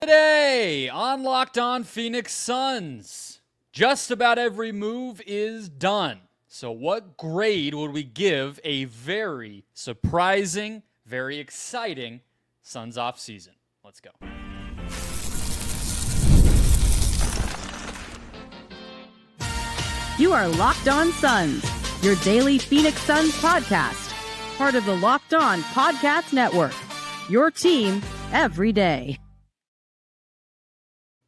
Today on Locked On Phoenix Suns, just about every move is done. So what grade would we give a very surprising, very exciting Suns offseason? Let's go. You are Locked On Suns, your daily Phoenix Suns podcast, part of the Locked On Podcast Network, your team every day.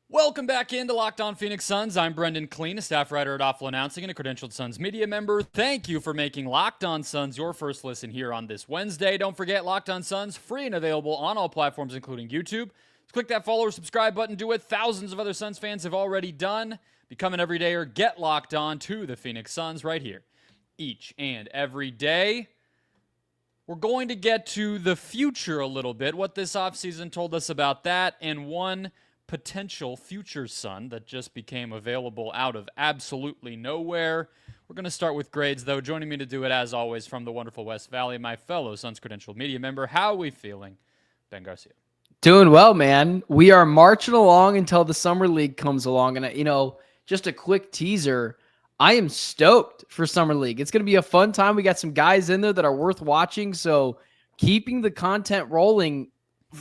Welcome back into Locked On Phoenix Suns. I'm Brendon Kleen, a staff writer at Offseason Announcing and a credentialed Suns media member. Thank you for making Locked On Suns your first listen here on this Wednesday. Don't forget, Locked On Suns, free and available on all platforms, including YouTube. Just click that follow or subscribe button. Do what thousands of other Suns fans have already done. Become an everydayer. Get locked on to the Phoenix Suns right here each and every day. We're going to get to the future a little bit, what this offseason told us about that, and one potential future Sun that just became available out of absolutely nowhere. We're going to start with grades, though. Joining me to do it, as always, from the wonderful West Valley, my fellow Suns credentialed media member. How are we feeling, Ben Garcia? Doing well, man. We are marching along until the Summer League comes along. And, just a quick teaser, I am stoked for Summer League. It's going to be a fun time. We got some guys in there that are worth watching. So keeping the content rolling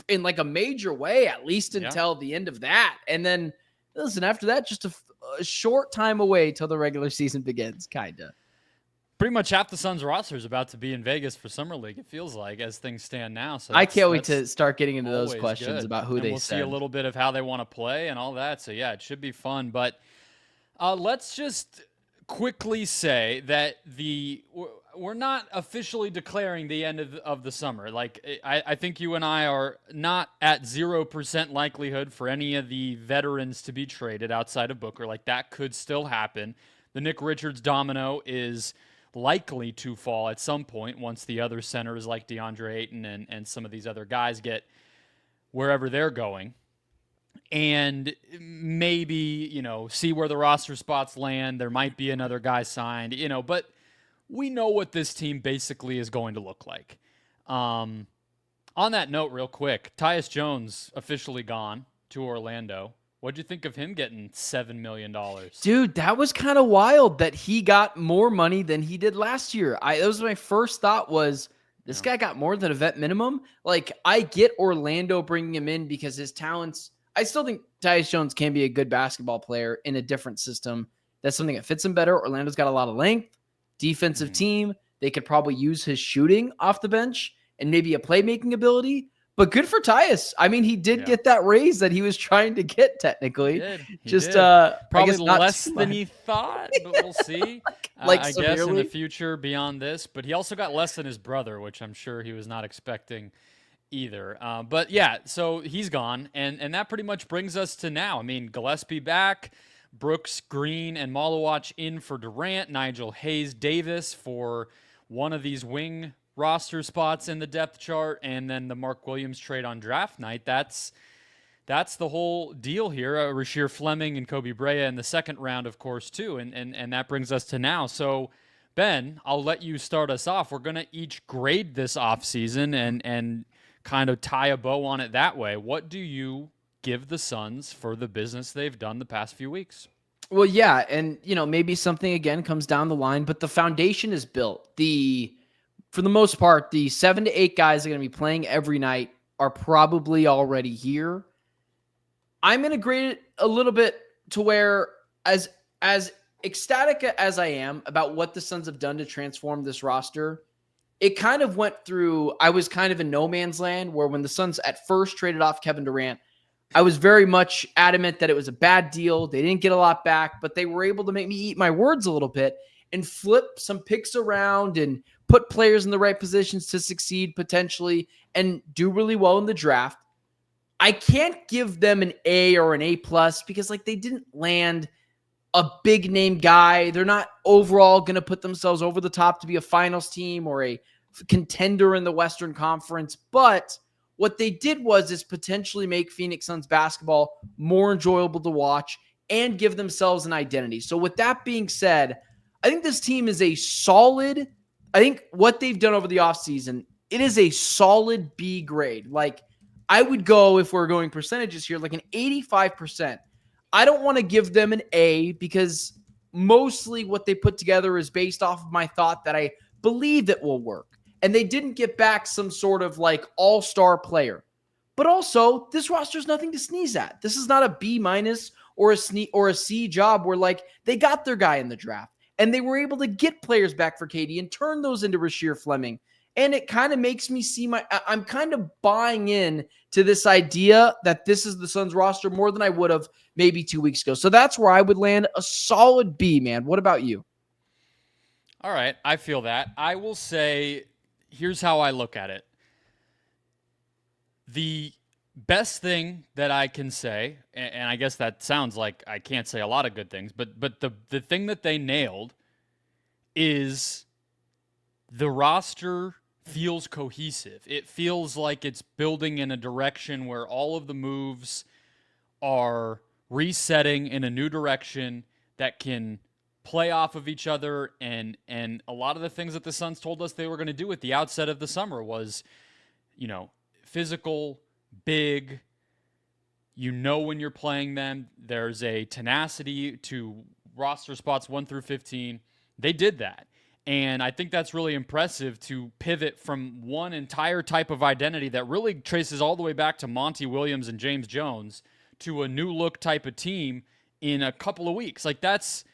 in like a major way, at least until the end of that. And then, listen, after that, just a short time away till the regular season begins, kind of. Pretty much half the Suns roster is about to be in Vegas for Summer League, it feels like, as things stand now. So I can't wait to start getting into those questions good. about who and they we'll see a little bit of how they want to play and all that. So, yeah, it should be fun. But let's just quickly say that we're not officially declaring the end of the summer. Like, I think you and I are not at 0% likelihood for any of the veterans to be traded outside of Booker. Like, that could still happen. The Nick Richards domino is likely to fall at some point once the other centers like DeAndre Ayton and some of these other guys get wherever they're going. And maybe, see where the roster spots land. There might be another guy signed, but we know what this team basically is going to look like. On that note, real quick, Tyus Jones officially gone to Orlando. What'd you think of him getting $7 million? Dude, that was kind of wild that he got more money than he did last year. That was my first thought was, this guy got more than a vet minimum. Like, I get Orlando bringing him in because his talents. I still think Tyus Jones can be a good basketball player in a different system. That's something that fits him better. Orlando's got a lot of length, defensive team. They could probably use his shooting off the bench and maybe a playmaking ability. But good for Tyus. I mean, he did get that raise that he was trying to get technically. He did. Probably less than he thought, but we'll see. I guess in the future beyond this. But he also got less than his brother, which I'm sure he was not expecting either. But yeah, so he's gone. And that pretty much brings us to now. I mean, Gillespie back, Brooks, Green, and Malawach in for Durant, Nigel Hayes, Davis for one of these wing roster spots in the depth chart, and then the Mark Williams trade on draft night. That's the whole deal here. Rasheer Fleming and Kobe Brea in the second round, of course, too. And that brings us to now. So, Ben, I'll let you start us off. We're going to each grade this offseason and kind of tie a bow on it that way. What do you give the Suns for the business they've done the past few weeks? Well, yeah, and, maybe something, again, comes down the line, but the foundation is built. For the most part, the 7 to 8 guys that are going to be playing every night are probably already here. I'm going to grade it a little bit to where, as ecstatic as I am about what the Suns have done to transform this roster, it kind of went through, I was kind of in no man's land, where when the Suns at first traded off Kevin Durant, I was very much adamant that it was a bad deal. They didn't get a lot back, but they were able to make me eat my words a little bit and flip some picks around and put players in the right positions to succeed potentially and do really well in the draft. I can't give them an A or an A+ because they didn't land a big name guy. They're not overall going to put themselves over the top to be a finals team or a contender in the Western Conference. But what they did is potentially make Phoenix Suns basketball more enjoyable to watch and give themselves an identity. So with that being said, I think this team is a solid. I think what they've done over the offseason, it is a solid B grade. I would go, if we're going percentages here, like an 85%. I don't want to give them an A because mostly what they put together is based off of my thought that I believe it will work. And they didn't get back some sort of like all-star player. But also, this roster is nothing to sneeze at. This is not a B- or a C job where like they got their guy in the draft and they were able to get players back for KD and turn those into Rasheer Fleming. And it kind of makes me see I'm kind of buying in to this idea that this is the Suns roster more than I would have maybe 2 weeks ago. So that's where I would land a solid B, man. What about you? All right, I feel that. I will say, here's how I look at it. The best thing that I can say, and I guess that sounds like I can't say a lot of good things, but the thing that they nailed is the roster feels cohesive. It feels like it's building in a direction where all of the moves are resetting in a new direction that can play off of each other. And a lot of the things that the Suns told us they were going to do at the outset of the summer was, physical, big, when you're playing them, there's a tenacity to roster spots 1 through 15. They did that. And I think that's really impressive to pivot from one entire type of identity that really traces all the way back to Monty Williams and James Jones to a new look type of team in a couple of weeks. Like that's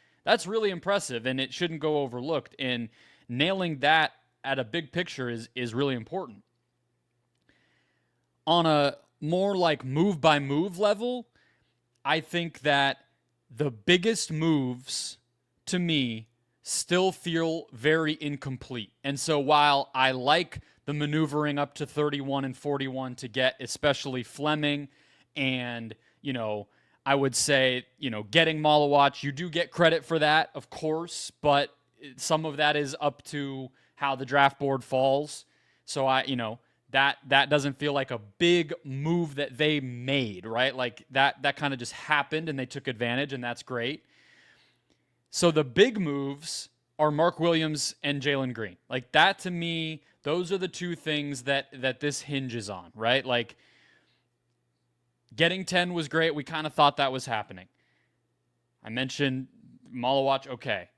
really impressive, and it shouldn't go overlooked. And nailing that at a big picture is really important. On a more like move by move level, I think that the biggest moves to me still feel very incomplete. And so while I like the maneuvering up to 31 and 41 to get especially Fleming and, I would say, getting Malawach, you do get credit for that, of course, but some of that is up to how the draft board falls. So that doesn't feel like a big move that they made, right? Like that kind of just happened and they took advantage, and that's great. So the big moves are Mark Williams and Jalen Green. Like that to me, those are the two things that this hinges on, right? Like getting 10 was great. We kind of thought that was happening. I mentioned Malawach, okay.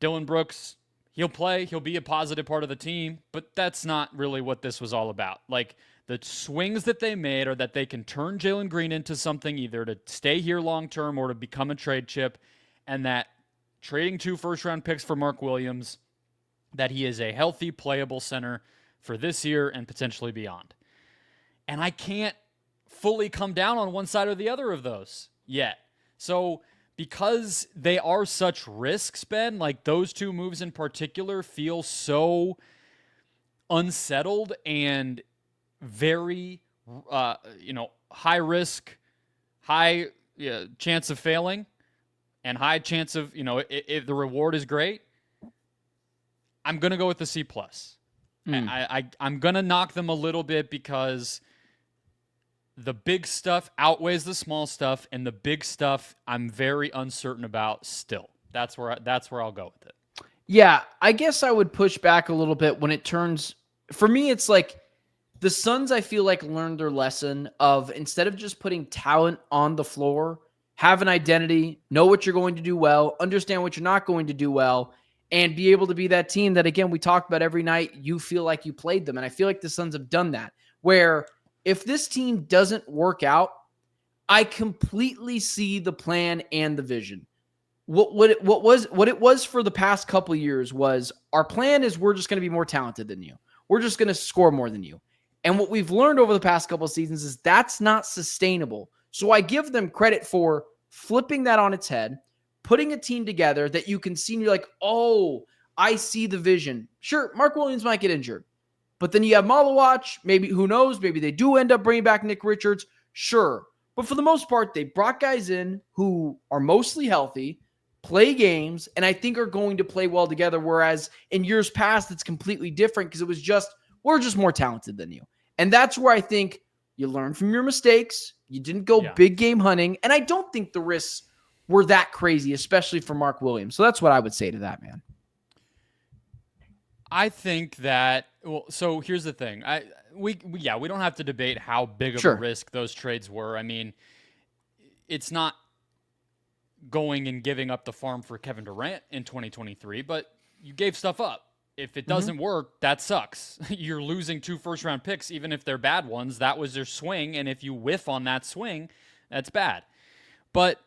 Dylan Brooks, he'll play. He'll be a positive part of the team, but that's not really what this was all about. Like the swings that they made are that they can turn Jalen Green into something either to stay here long-term or to become a trade chip, and that trading 2 first-round picks for Mark Williams, that he is a healthy, playable center for this year and potentially beyond. And I can't fully come down on one side or the other of those yet. So because they are such risks, Ben, like those two moves in particular feel so unsettled and very, high risk, high chance of failing, and high chance of, if the reward is great, I'm going to go with the C+. I'm going to knock them a little bit because the big stuff outweighs the small stuff, and the big stuff I'm very uncertain about still. That's where I'll go with it. Yeah, I guess I would push back a little bit when it turns. For me, it's like the Suns, I feel like, learned their lesson of instead of just putting talent on the floor, have an identity, know what you're going to do well, understand what you're not going to do well, and be able to be that team that, again, we talked about every night, you feel like you played them. And I feel like the Suns have done that, where if this team doesn't work out, I completely see the plan and the vision. What it was for the past couple of years was our plan is we're just going to be more talented than you. We're just going to score more than you. And what we've learned over the past couple of seasons is that's not sustainable. So I give them credit for flipping that on its head, putting a team together that you can see and you're like, oh, I see the vision. Sure, Mark Williams might get injured. But then you have Malawach, maybe, who knows, maybe they do end up bringing back Nick Richards. Sure. But for the most part, they brought guys in who are mostly healthy, play games, and I think are going to play well together. Whereas in years past, it's completely different because it was just, we're just more talented than you. And that's where I think you learn from your mistakes. You didn't go big game hunting. And I don't think the risks were that crazy, especially for Mark Williams. So that's what I would say to that, man. I think that, so here's the thing. we don't have to debate how big of a risk those trades were. I mean, it's not going and giving up the farm for Kevin Durant in 2023, but you gave stuff up. If it doesn't work, that sucks. You're losing 2 first-round picks, even if they're bad ones. That was their swing, and if you whiff on that swing, that's bad. But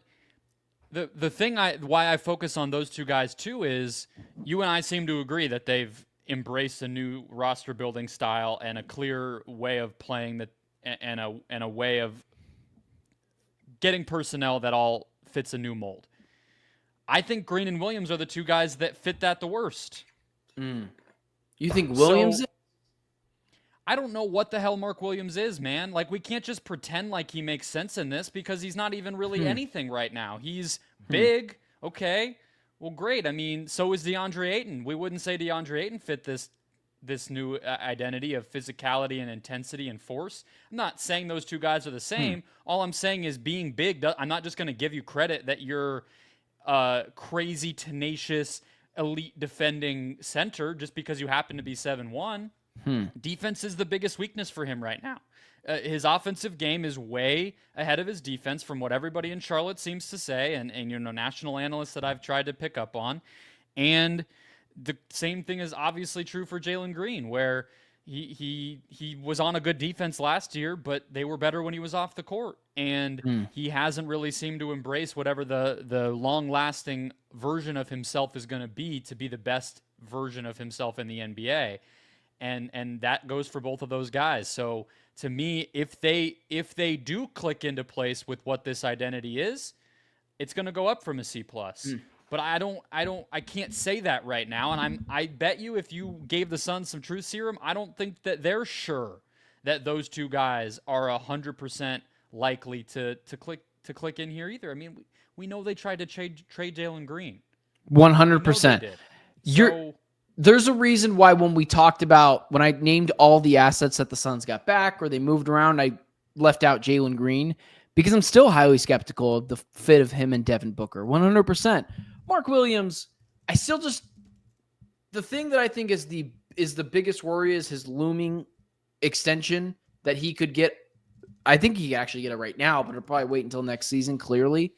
the thing why I focus on those two guys too is you and I seem to agree that they've embraced a new roster building style and a clear way of playing and a way of getting personnel that all fits a new mold. I think Green and Williams are the two guys that fit that the worst. You think Williams? So, I don't know what the hell Mark Williams is, man. Like, we can't just pretend like he makes sense in this because he's not even really anything right now. He's big. Okay. Well, great. I mean, so is DeAndre Ayton. We wouldn't say DeAndre Ayton fit this new identity of physicality and intensity and force. I'm not saying those two guys are the same. All I'm saying is being big. I'm not just going to give you credit that you're crazy, tenacious, elite defending center just because you happen to be 7'1". Defense is the biggest weakness for him right now. His offensive game is way ahead of his defense from what everybody in Charlotte seems to say and national analysts that I've tried to pick up on. And the same thing is obviously true for Jalen Green, where he was on a good defense last year, but they were better when he was off the court. And he hasn't really seemed to embrace whatever the long-lasting version of himself is going to be the best version of himself in the NBA. And that goes for both of those guys. So to me, if they do click into place with what this identity is, it's going to go up from a C+. But I can't say that right now. And I bet you if you gave the Suns some truth serum, I don't think that they're sure that those two guys are 100% likely to click in here either. I mean, we know they tried to trade Jalen Green. 100%. There's a reason why when I named all the assets that the Suns got back or they moved around, I left out Jalen Green because I'm still highly skeptical of the fit of him and Devin Booker. 100%. Mark Williams, the thing that I think is the biggest worry is his looming extension that he could get. I think he could actually get it right now, but it'll probably wait until next season, clearly.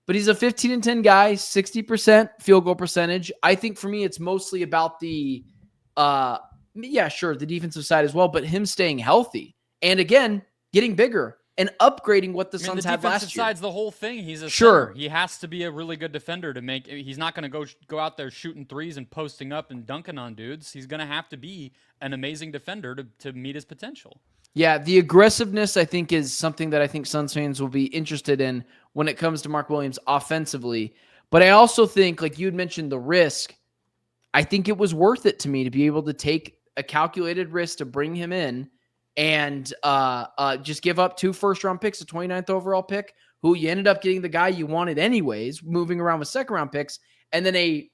But he's a 15-10 guy, 60% field goal percentage. I think for me, it's mostly about the defensive side as well, but him staying healthy. And again, getting bigger and upgrading what the Suns had last year. The defensive side's the whole thing. He's a center. He has to be a really good defender to make. He's not going to go out there shooting threes and posting up and dunking on dudes. He's going to have to be an amazing defender to meet his potential. Yeah, the aggressiveness, I think, is something that I think Suns fans will be interested in when it comes to Mark Williams offensively. But I also think, like you had mentioned, the risk, I think it was worth it to me to be able to take a calculated risk to bring him in and just give up 2 first-round picks, a 29th overall pick, who you ended up getting the guy you wanted anyways, moving around with second-round picks, and then a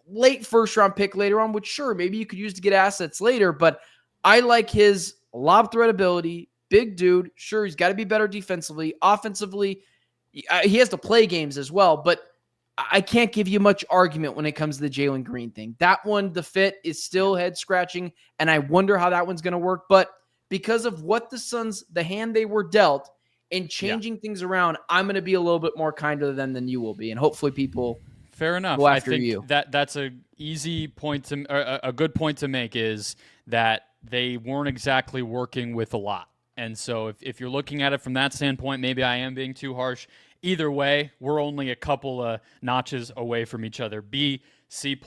late first-round pick later on, which, sure, maybe you could use to get assets later, but I like his lob threat ability, big dude. Sure, he's got to be better defensively. Offensively, he has to play games as well, but I can't give you much argument when it comes to the Jalen Green thing. That one, the fit is still head-scratching, and I wonder how that one's going to work. But because of what the Suns, the hand they were dealt, and changing things around, I'm going to be a little bit more kind to them than you will be, and hopefully people fair enough. go after I think you. That's a easy point a good point to make is that they weren't exactly working with a lot. And so if you're looking at it from that standpoint, maybe I am being too harsh. Either way, we're only a couple of notches away from each other. B, C+,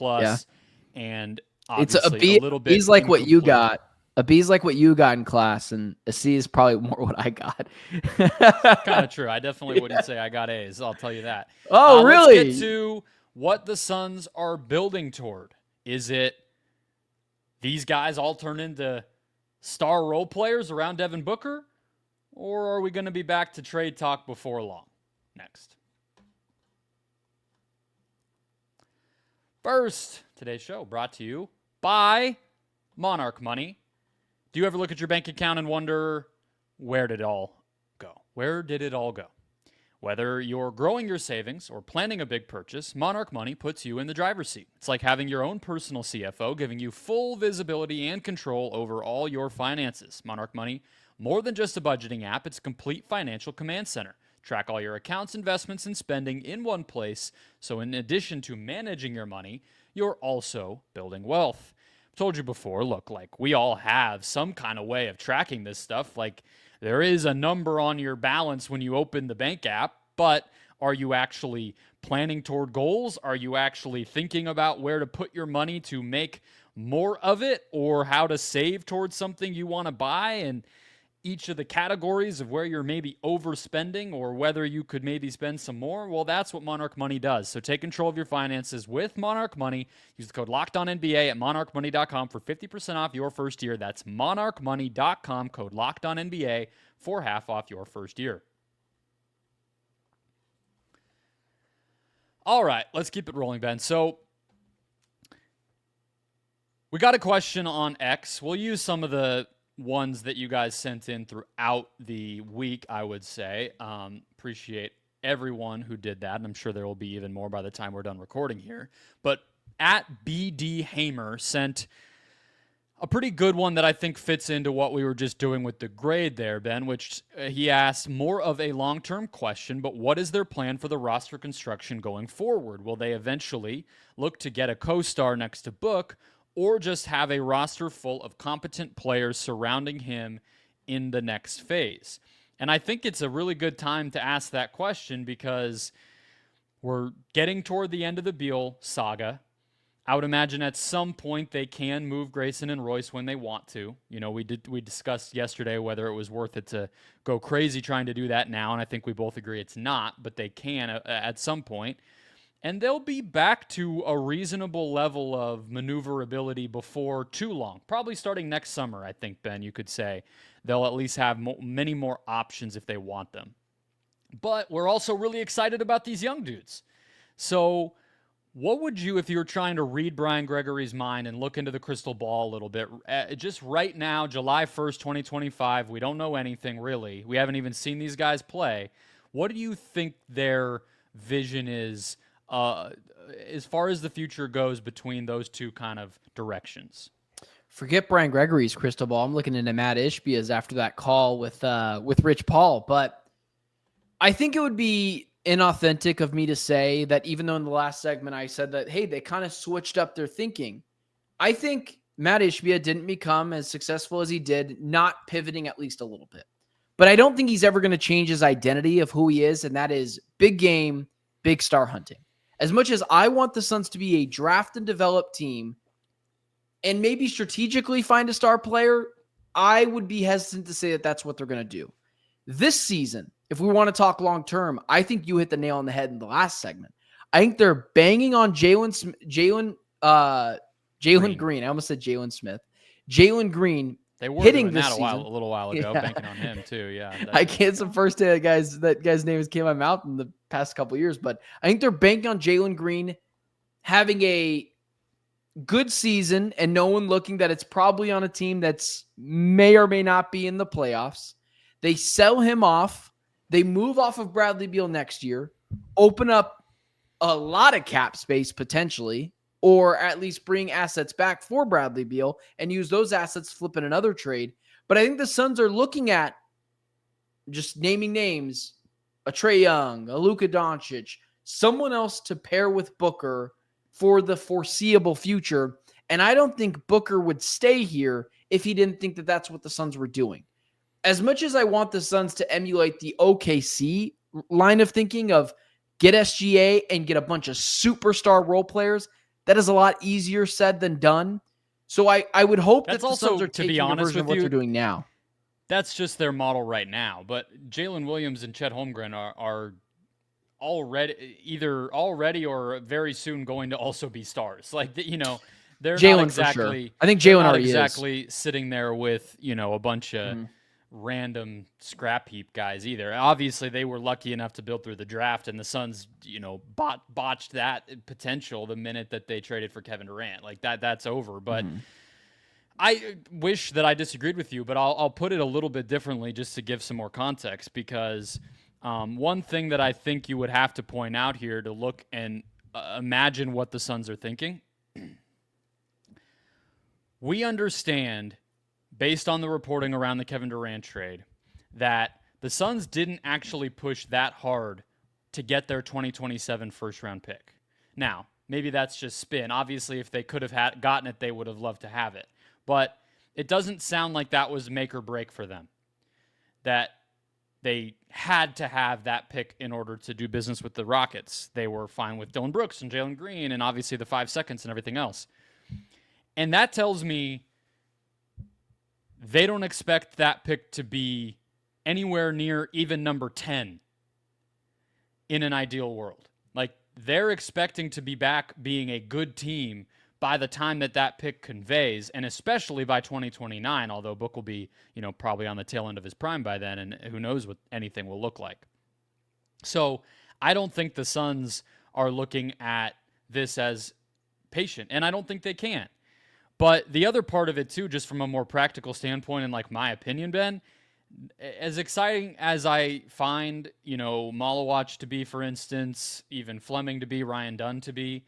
and obviously it's a B. A little bit. B's like what you got. A B is like what you got in class, and a C is probably more what I got. Kind of true. I definitely wouldn't say I got A's. I'll tell you that. Oh, really? Let's get to what the Suns are building toward. Is it these guys all turn into star role players around Devin Booker? Or are we going to be back to trade talk before long? Next. First, today's show brought to you by Monarch Money. Do you ever look at your bank account and wonder, where did it all go? Where did it all go? Whether you're growing your savings or planning a big purchase, Monarch Money puts you in the driver's seat. It's like having your own personal CFO, giving you full visibility and control over all your finances. Monarch Money, more than just a budgeting app, it's a complete financial command center. Track all your accounts, investments, and spending in one place, so in addition to managing your money, you're also building wealth. I've told you before, look, like we all have some kind of way of tracking this stuff. Like there is a number on your balance when you open the bank app, but are you actually planning toward goals? Are you actually thinking about where to put your money to make more of it, or how to save towards something you want to buy? And each of the categories of where you're maybe overspending or whether you could maybe spend some more, well, that's what Monarch Money does. So take control of your finances with Monarch Money. Use the code LOCKEDONNBA at monarchmoney.com for 50% off your first year. That's monarchmoney.com, code LOCKEDONNBA for half off your first year. All right, let's keep it rolling, Ben. So we got a question on X. We'll use some of the ones that you guys sent in throughout the week, I would say. Appreciate everyone who did that, and I'm sure there will be even more by the time we're done recording here. But at BD Hamer sent a pretty good one that I think fits into what we were just doing with the grade there, Ben, which he asked more of a long-term question, but what is their plan for the roster construction going forward? Will they eventually look to get a co-star next to Book, or just have a roster full of competent players surrounding him in the next phase? And I think it's a really good time to ask that question because we're getting toward the end of the Beal saga. I would imagine at some point they can move Grayson and Royce when they want to. You know, we discussed yesterday whether it was worth it to go crazy trying to do that now, and I think we both agree it's not, but they can at some point. And they'll be back to a reasonable level of maneuverability before too long. Probably starting next summer, I think, Ben, you could say. They'll at least have many more options if they want them. But we're also really excited about these young dudes. So what would you, if you were trying to read Brian Gregory's mind and look into the crystal ball a little bit, just right now, July 1st, 2025, we don't know anything really. We haven't even seen these guys play. What do you think their vision is as far as the future goes between those two kind of directions? Forget Brian Gregory's crystal ball. I'm looking into Matt Ishbia's after that call with Rich Paul. But I think it would be inauthentic of me to say that, even though in the last segment I said that, hey, they kind of switched up their thinking. I think Matt Ishbia didn't become as successful as he did, not pivoting at least a little bit. But I don't think he's ever going to change his identity of who he is, and that is big game, big star hunting. As much as I want the Suns to be a draft and develop team and maybe strategically find a star player, I would be hesitant to say that that's what they're going to do. This season, if we want to talk long-term, I think you hit the nail on the head in the last segment. I think they're banging on Jalen Green. I almost said Jalen Smith. Jalen Green. They were hitting doing this that season. a little while ago, banking on him too. Yeah, I can't. It's the first day that guy's name has came out of my mouth in the past couple of years, but I think they're banking on Jalen Green having a good season and no one looking that it's probably on a team that's may or may not be in the playoffs. They sell him off. They move off of Bradley Beal next year, open up a lot of cap space potentially, or at least bring assets back for Bradley Beal and use those assets to flip in another trade. But I think the Suns are looking at, just naming names, a Trae Young, a Luka Doncic, someone else to pair with Booker for the foreseeable future. And I don't think Booker would stay here if he didn't think that that's what the Suns were doing. As much as I want the Suns to emulate the OKC line of thinking of get SGA and get a bunch of superstar role players, that is a lot easier said than done. So I would hope that the Suns are taking a version of what they're doing now. That's just their model right now. But Jalen Williams and Chet Holmgren are already or very soon going to also be stars. Like, they're Jalen not exactly. For sure. I think Jalen already exactly is. Sitting there with a bunch of random scrap heap guys either. Obviously, they were lucky enough to build through the draft, and the Suns, botched that potential the minute that they traded for Kevin Durant. Like that's over. But I wish that I disagreed with you, but I'll put it a little bit differently just to give some more context, because One thing that I think you would have to point out here to look and imagine what the Suns are thinking. We understand, based on the reporting around the Kevin Durant trade, that the Suns didn't actually push that hard to get their 2027 first-round pick. Now, maybe that's just spin. Obviously, if they could have gotten it, they would have loved to have it. But it doesn't sound like that was make or break for them, that they had to have that pick in order to do business with the Rockets. They were fine with Dillon Brooks and Jalen Green and obviously the 5 seconds and everything else. And that tells me they don't expect that pick to be anywhere near even number 10 in an ideal world. Like, they're expecting to be back being a good team by the time that pick conveys, and especially by 2029, although Book will be, probably on the tail end of his prime by then, and who knows what anything will look like. So I don't think the Suns are looking at this as patient, and I don't think they can. But the other part of it, too, just from a more practical standpoint, and like my opinion, Ben, as exciting as I find, Malawach to be, for instance, even Fleming to be, Ryan Dunn to be,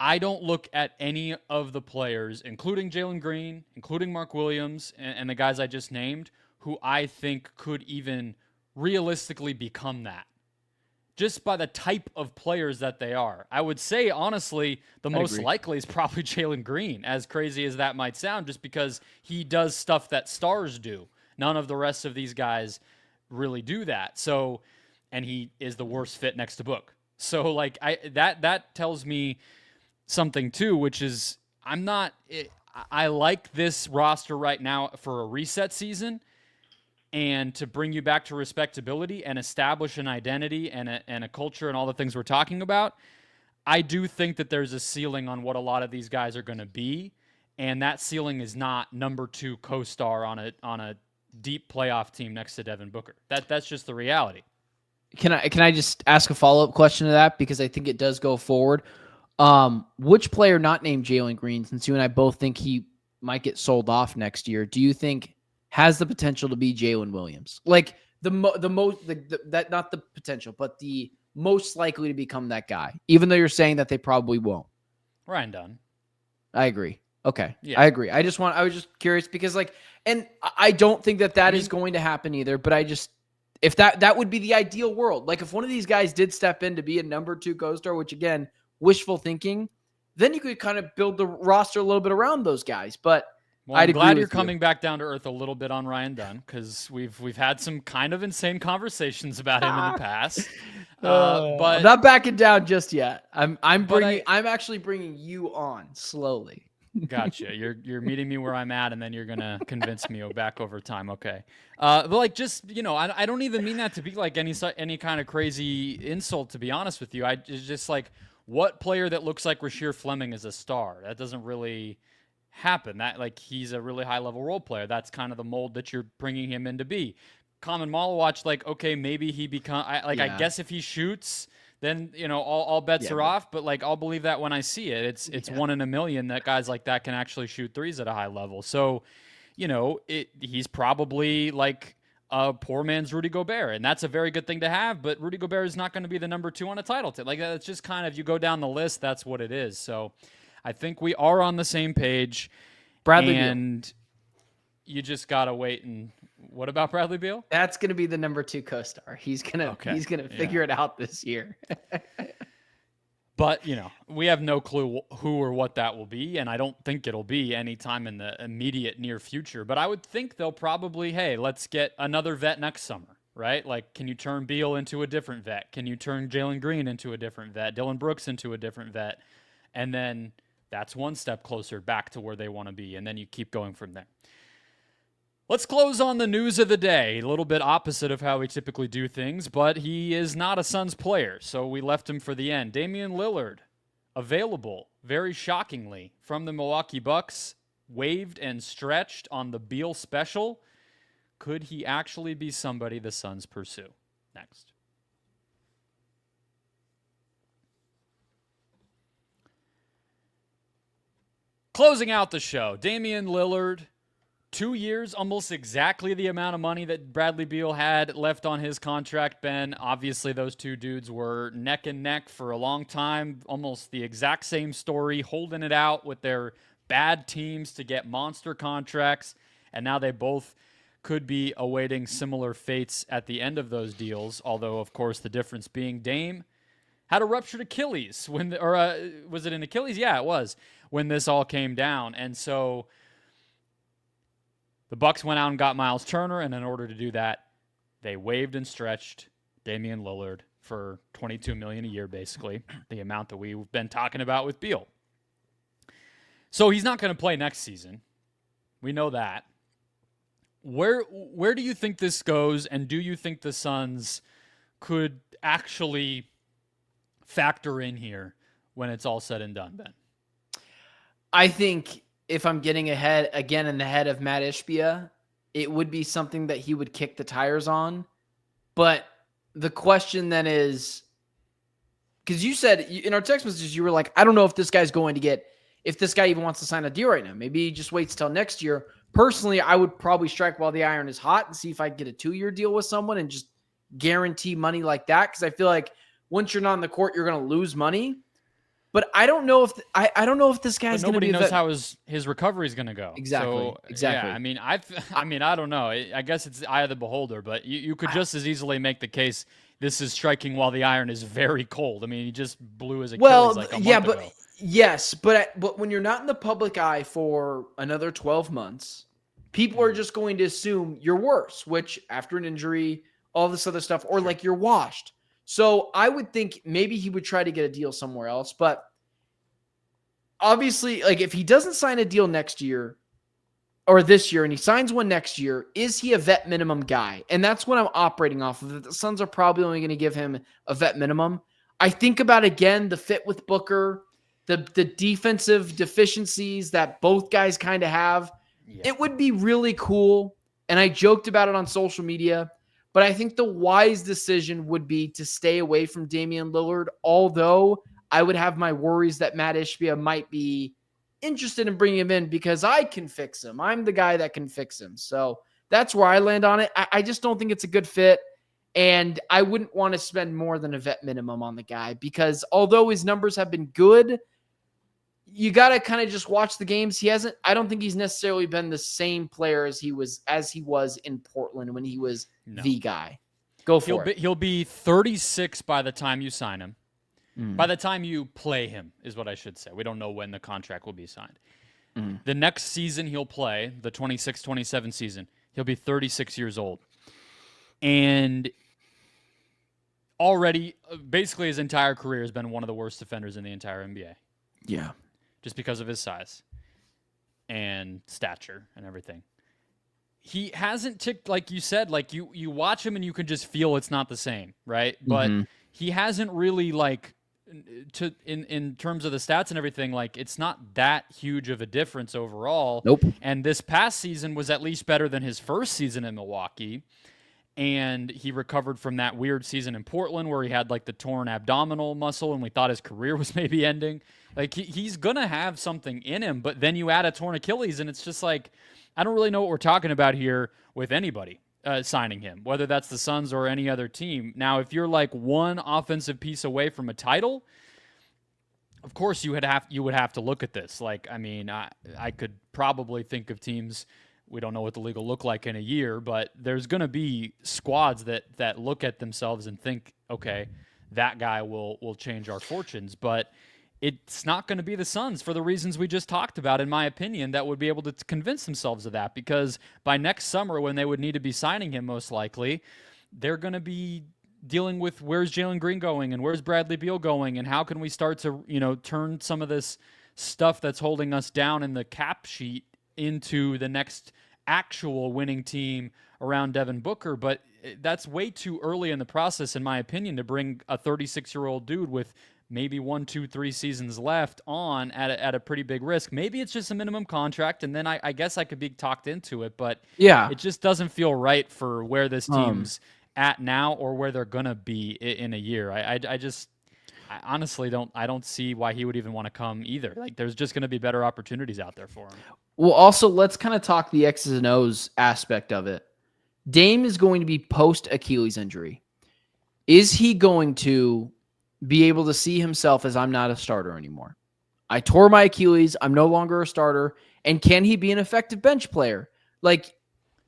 I don't look at any of the players, including Jalen Green, including Mark Williams, and the guys I just named, who I think could even realistically become that, just by the type of players that they are. I would say, honestly, the most likely is probably Jalen Green, as crazy as that might sound, just because he does stuff that stars do. None of the rest of these guys really do that. So, and he is the worst fit next to Book. So, that tells me something too, which is I like this roster right now for a reset season and to bring you back to respectability and establish an identity and a culture and all the things we're talking about. I do think that there's a ceiling on what a lot of these guys are going to be, and that ceiling is not number 2 co-star on a deep playoff team next to Devin Booker. That's just the reality. Can I just ask a follow-up question to that, because I think it does go forward? Which player not named Jalen Green, since you and I both think he might get sold off next year, do you think has the potential to be Jalen Williams? Like the most, that not the potential, but the most likely to become that guy, even though you're saying that they probably won't. Ryan Dunn. I agree. Okay. Yeah. I agree. I was just curious because and I don't think that is going to happen either, but if that would be the ideal world. Like if one of these guys did step in to be a number 2 co-star, which again, wishful thinking, then you could kind of build the roster a little bit around those guys. But I'm glad you're coming back down to earth a little bit on Ryan Dunn, because we've had some kind of insane conversations about him in the past. But I'm not backing down just yet. I'm actually bringing you on slowly. Gotcha. You're meeting me where I'm at, and then you're gonna convince me back over time. Okay. But I don't even mean that to be like any kind of crazy insult. To be honest with you, it's just like, what player that looks like Rasheer Fleming is a star? That doesn't really happen. That he's a really high level role player. That's kind of the mold that you're bringing him in to be. Common Malawach, okay, maybe he I guess if he shoots, then all bets are off. But I'll believe that when I see it. It's 1 in a million that guys like that can actually shoot threes at a high level. So, he's probably a poor man's Rudy Gobert, and that's a very good thing to have. But Rudy Gobert is not going to be the number 2 on a title team. That's just kind of, you go down the list, that's what it is. So I think we are on the same page. Bradley and Beal. You just gotta wait. And what about Bradley Beal? That's going to be the number 2 co-star. He's gonna figure it out this year. But, we have no clue who or what that will be, and I don't think it'll be anytime in the immediate near future. But I would think they'll probably, hey, let's get another vet next summer, right? Can you turn Beal into a different vet? Can you turn Jalen Green into a different vet? Dillon Brooks into a different vet? And then that's one step closer back to where they want to be, and then you keep going from there. Let's close on the news of the day. A little bit opposite of how we typically do things, but he is not a Suns player, so we left him for the end. Damian Lillard, available, very shockingly, from the Milwaukee Bucks, waived and stretched on the Beal special. Could he actually be somebody the Suns pursue? Next. Closing out the show, Damian Lillard 2 years, almost exactly the amount of money that Bradley Beal had left on his contract, Ben. Obviously, those two dudes were neck and neck for a long time. Almost the exact same story, holding it out with their bad teams to get monster contracts. And now they both could be awaiting similar fates at the end of those deals. Although, of course, the difference being Dame had a ruptured Achilles was it an Achilles? Yeah, it was when this all came down. And so the Bucks went out and got Miles Turner, and in order to do that, they waived and stretched Damian Lillard for $22 million a year, basically, the amount that we've been talking about with Beal. So he's not going to play next season. We know that. Where do you think this goes, and do you think the Suns could actually factor in here when it's all said and done, Ben? I think if I'm getting ahead again in the head of Matt Ishbia, it would be something that he would kick the tires on. But the question then is, because you said in our text messages, you were like, I don't know if this guy's going to get, if this guy even wants to sign a deal right now. Maybe he just waits till next year. Personally, I would probably strike while the iron is hot and see if I can get a 2-year deal with someone and just guarantee money like that. Because I feel like once you're not on the court, you're going to lose money. But I don't know if I don't know if this guy's going to be. Nobody knows how his recovery is going to go. Exactly. So, exactly. Yeah, I mean, I don't know. I guess it's the eye of the beholder. But you could just as easily make the case this is striking while the iron is very cold. I mean, he just blew his Achilles like a month ago. Yes, but when you're not in the public eye for another 12 months, people are just going to assume you're worse. Which after an injury, all this other stuff, or like you're washed. So I would think maybe he would try to get a deal somewhere else. But obviously, like if he doesn't sign a deal next year or this year and he signs one next year, is he a vet minimum guy? And that's what I'm operating off of. The Suns are probably only going to give him a vet minimum. I think about, again, the fit with Booker, the defensive deficiencies that both guys kind of have. Yeah. It would be really cool. And I joked about it on social media. But I think the wise decision would be to stay away from Damian Lillard, although I would have my worries that Matt Ishbia might be interested in bringing him in because I can fix him. I'm the guy that can fix him. So that's where I land on it. I just don't think it's a good fit, and I wouldn't want to spend more than a vet minimum on the guy because although his numbers have been good, you got to kind of just watch the games. I don't think he's necessarily been the same player as he was in Portland when he was the guy. He'll be 36 by the time you sign him. By the time you play him is what I should say. We don't know when the contract will be signed. The next season he'll play, the 26-27 season, he'll be 36 years old. And already, basically his entire career has been one of the worst defenders in the entire NBA. Yeah. Just because of his size and stature and everything. He hasn't ticked, like you said, like you watch him and you can just feel it's not the same, right? But he hasn't really in terms of the stats and everything, like it's not that huge of a difference overall. Nope. And this past season was at least better than his first season in Milwaukee. And he recovered from that weird season in Portland where he had like the torn abdominal muscle and we thought his career was maybe ending. Like he's going to have something in him, but then you add a torn Achilles and it's just like, I don't really know what we're talking about here with anybody signing him, whether that's the Suns or any other team. Now, if you're like one offensive piece away from a title, of course you would have to look at this. Like, I mean, I could probably think of teams. We don't know what the league will look like in a year, but there's going to be squads that look at themselves and think, okay, that guy will change our fortunes. But it's not going to be the Suns for the reasons we just talked about, in my opinion, that would be able to convince themselves of that. Because by next summer, when they would need to be signing him most likely, they're going to be dealing with where's Jalen Green going and where's Bradley Beal going and how can we start to, turn some of this stuff that's holding us down in the cap sheet into the next actual winning team around Devin Booker. But that's way too early in the process, in my opinion, to bring a 36-year-old dude with maybe 1, 2, 3 seasons left on at a pretty big risk. Maybe it's just a minimum contract, and then I guess I could be talked into it. But yeah, it just doesn't feel right for where this team's at now or where they're going to be in a year. I honestly don't see why he would even want to come either. Like, there's just going to be better opportunities out there for him. Well, also, let's kind of talk the X's and O's aspect of it. Dame is going to be post-Achilles injury. Is he going to be able to see himself as I'm not a starter anymore? I tore my Achilles. I'm no longer a starter. And can he be an effective bench player? Like,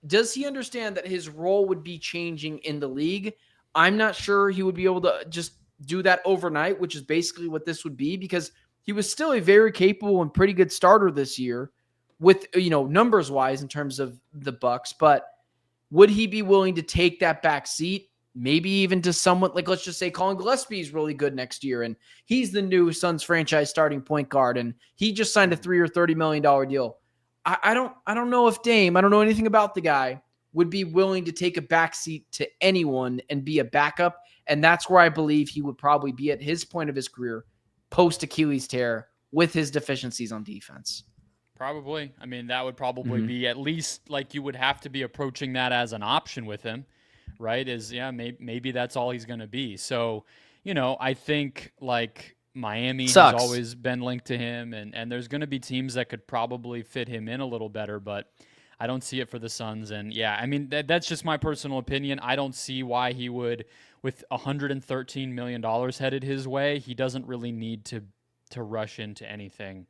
does he understand that his role would be changing in the league? I'm not sure he would be able to just do that overnight, which is basically what this would be, because he was still a very capable and pretty good starter this year with, numbers wise in terms of the Bucks. But would he be willing to take that back seat? Maybe even to someone like, let's just say Colin Gillespie is really good next year, and he's the new Suns franchise starting point guard, and he just signed a $3 or $30 million deal. I don't know if Dame, I don't know anything about the guy, would be willing to take a backseat to anyone and be a backup. And that's where I believe he would probably be at his point of his career, post Achilles tear, with his deficiencies on defense. Probably. I mean, that would probably be at least like you would have to be approaching that as an option with him, right? Maybe that's all he's going to be. So, I think like Miami has always been linked to him, and there's going to be teams that could probably fit him in a little better, but I don't see it for the Suns. And yeah, I mean, that's just my personal opinion. I don't see why he would, with $113 million headed his way, he doesn't really need to rush into anything.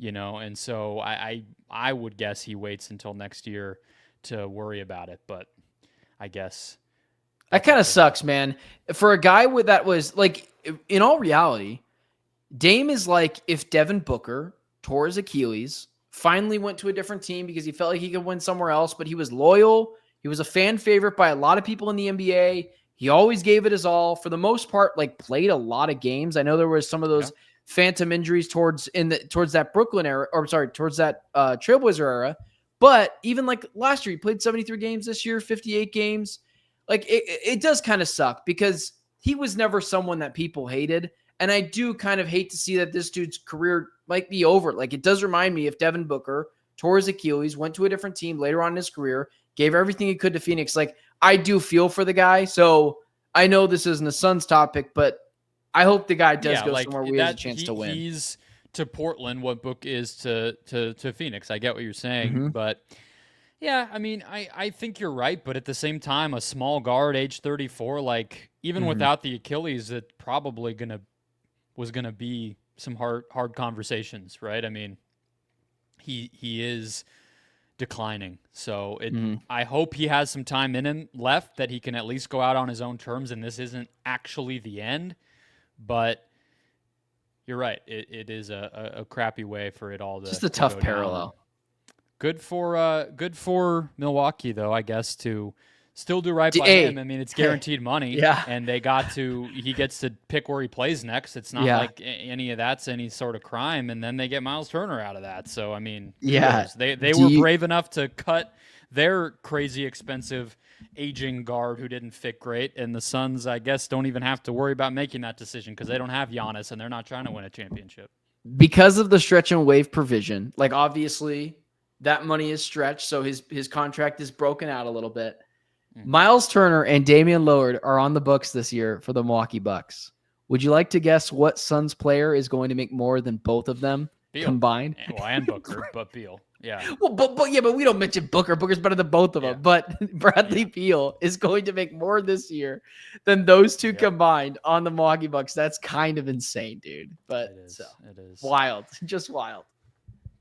And so I would guess he waits until next year to worry about it, but I guess that kind of sucks, man. For a guy with that was like, in all reality, Dame is like if Devin Booker tore his Achilles, finally went to a different team because he felt like he could win somewhere else, but he was loyal. He was a fan favorite by a lot of people in the NBA. He always gave it his all. For the most part, like played a lot of games. I know there was some of those phantom injuries towards that Brooklyn era, towards that Trailblazer era. But even like last year, he played 73 games this year, 58 games. Like it does kind of suck because he was never someone that people hated. And I do kind of hate to see that this dude's career might be over. Like it does remind me if Devin Booker tore his Achilles, went to a different team later on in his career, gave everything he could to Phoenix. Like I do feel for the guy. So I know this isn't a Suns topic, but I hope the guy does go somewhere where he has a chance to win. He's to Portland what Book is to Phoenix. I get what you're saying, but yeah, I mean, I think you're right, but at the same time, a small guard, age 34, like even without the Achilles, it probably was gonna be some hard conversations, right? I mean, he is declining, so I hope he has some time in him left that he can at least go out on his own terms, and this isn't actually the end. But you're right. It is a crappy way for it all to just a tough parallel. Down. Good for Milwaukee though, I guess, to still do right by him. I mean, it's guaranteed money, and he gets to pick where he plays next. It's not like any of that's any sort of crime, and then they get Miles Turner out of that. So I mean, they were brave enough to cut their crazy expensive aging guard who didn't fit great, and the Suns, I guess, don't even have to worry about making that decision because they don't have Giannis and they're not trying to win a championship. Because of the stretch and waive provision, like obviously that money is stretched, so his contract is broken out a little bit. Miles Turner and Damian Lillard are on the books this year for the Milwaukee Bucks. Would you like to guess what Suns player is going to make more than both of them combined? And Booker, but Beal. Yeah. Well, but we don't mention Booker. Booker's better than both of them. But Bradley Beal is going to make more this year than those two combined on the Milwaukee Bucks. That's kind of insane, dude. But it is wild, just wild.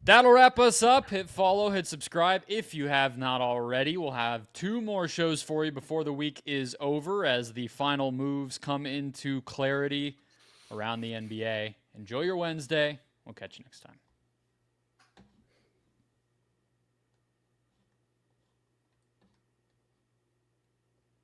That'll wrap us up. Hit follow, hit subscribe if you have not already. We'll have 2 more shows for you before the week is over as the final moves come into clarity around the NBA. Enjoy your Wednesday. We'll catch you next time.